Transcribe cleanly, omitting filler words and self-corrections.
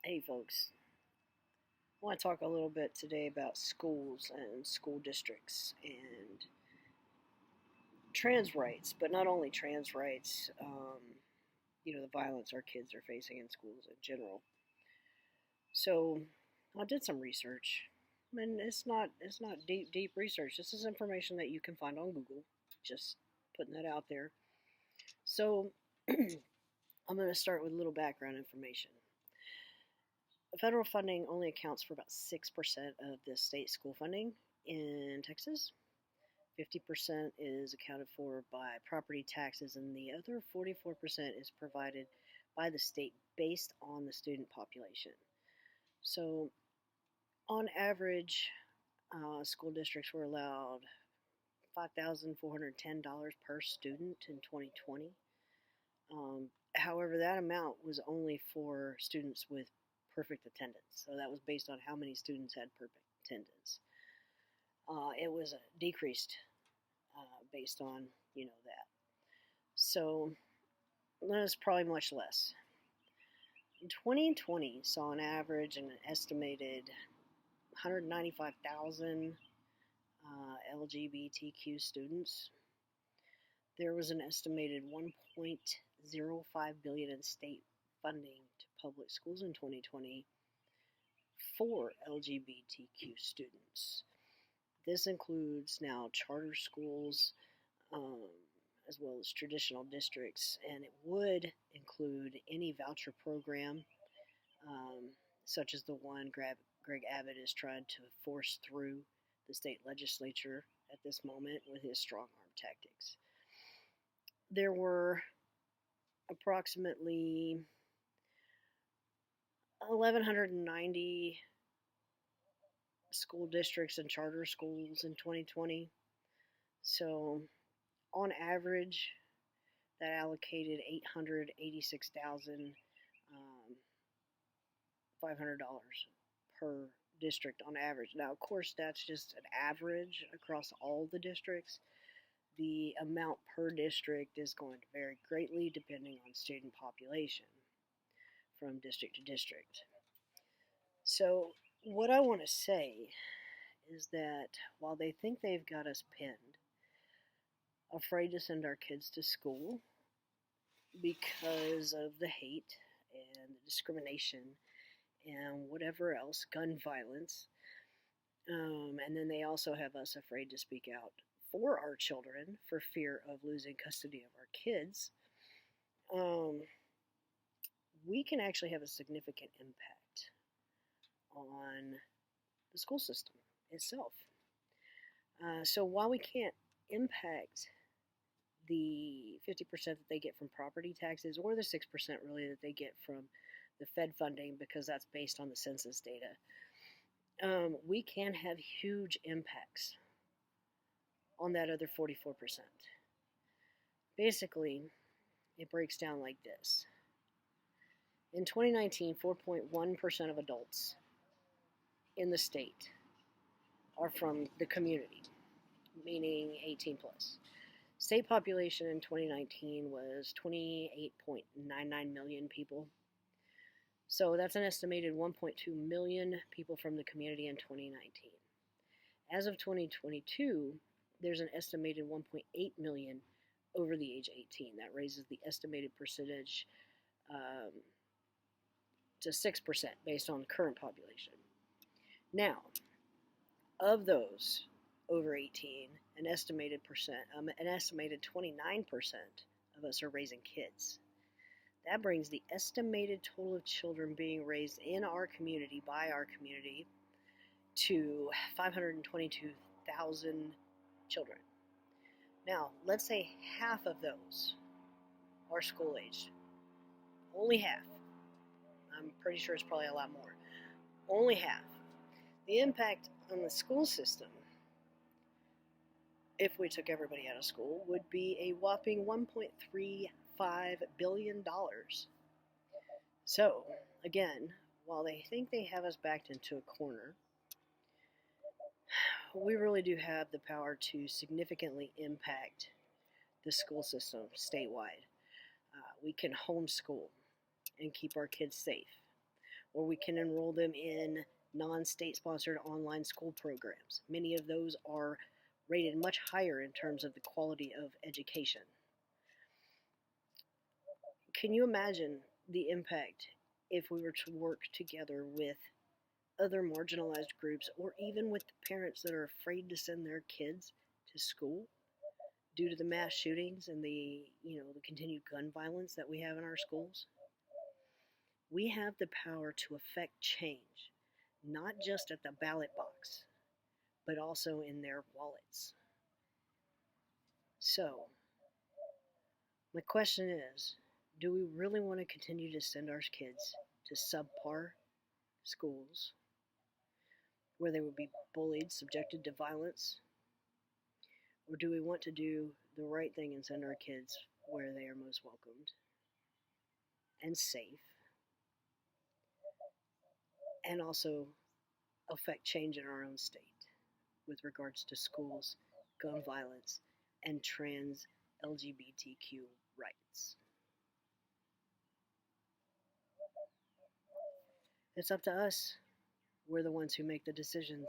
Hey folks, I want to talk a little bit today about schools and school districts and trans rights, but not only trans rights, the violence our kids are facing in schools in general. So I did some research, and it's not deep research. This is information that you can find on Google. Just putting that out there. So I'm going to start with a little background information. Federal funding only accounts for about 6% of the state school funding in Texas. 50% is accounted for by property taxes, and the other 44% is provided by the state based on the student population. So, on average, school districts were allowed $5,410 per student in 2020. However, that amount was only for students with perfect attendance. So that was based on how many students had perfect attendance. It was decreased based on that. So that was probably much less. 2020 saw an average and an estimated 195,000 LGBTQ students. There was an estimated 1.05 billion in state funding to public schools in 2020 for LGBTQ students. This includes now charter schools as well as traditional districts, and it would include any voucher program such as the one Greg Abbott is trying to force through the state legislature at this moment with his strong arm tactics. There were approximately 1,190 school districts and charter schools in 2020. So, on average, that allocated $886,500 per district on average. Now, of course, that's just an average across all the districts. The amount per district is going to vary greatly depending on student population from district to district. So, what I want to say is that while they think they've got us pinned, afraid to send our kids to school because of the hate and the discrimination and whatever else, gun violence, and then they also have us afraid to speak out for our children for fear of losing custody of our kids, we can actually have a significant impact on the school system itself. So while we can't impact the 50% that they get from property taxes or the 6% really that they get from the Fed funding, because that's based on the census data, we can have huge impacts on that other 44%. Basically, it breaks down like this. In 2019, 4.1% of adults in the state are from the community, meaning 18 plus. State population in 2019 was 28.99 million people. So that's an estimated 1.2 million people from the community in 2019. As of 2022, there's an estimated 1.8 million over the age 18. That raises the estimated percentage to 6% based on current population. Now, of those over 18, an estimated 29% of us are raising kids. That brings the estimated total of children being raised in our community by our community to 522,000 children. Now, let's say half of those are school aged. Only half. I'm pretty sure it's probably a lot more. Only half. The impact on the school system, if we took everybody out of school, would be a whopping $1.35 billion. So, again, while they think they have us backed into a corner, we really do have the power to significantly impact the school system statewide. We can homeschool and keep our kids safe. or we can enroll them in non-state sponsored online school programs. Many of those are rated much higher in terms of the quality of education. Can you imagine the impact if we were to work together with other marginalized groups, or even with the parents that are afraid to send their kids to school due to the mass shootings and the continued gun violence that we have in our schools? We have the power to affect change, not just at the ballot box, but also in their wallets. So, my question is, do we really want to continue to send our kids to subpar schools where they would be bullied, subjected to violence? Or do we want to do the right thing and send our kids where they are most welcomed and safe, and also affect change in our own state with regards to schools, gun violence, and trans LGBTQ rights? It's up to us. We're the ones who make the decisions.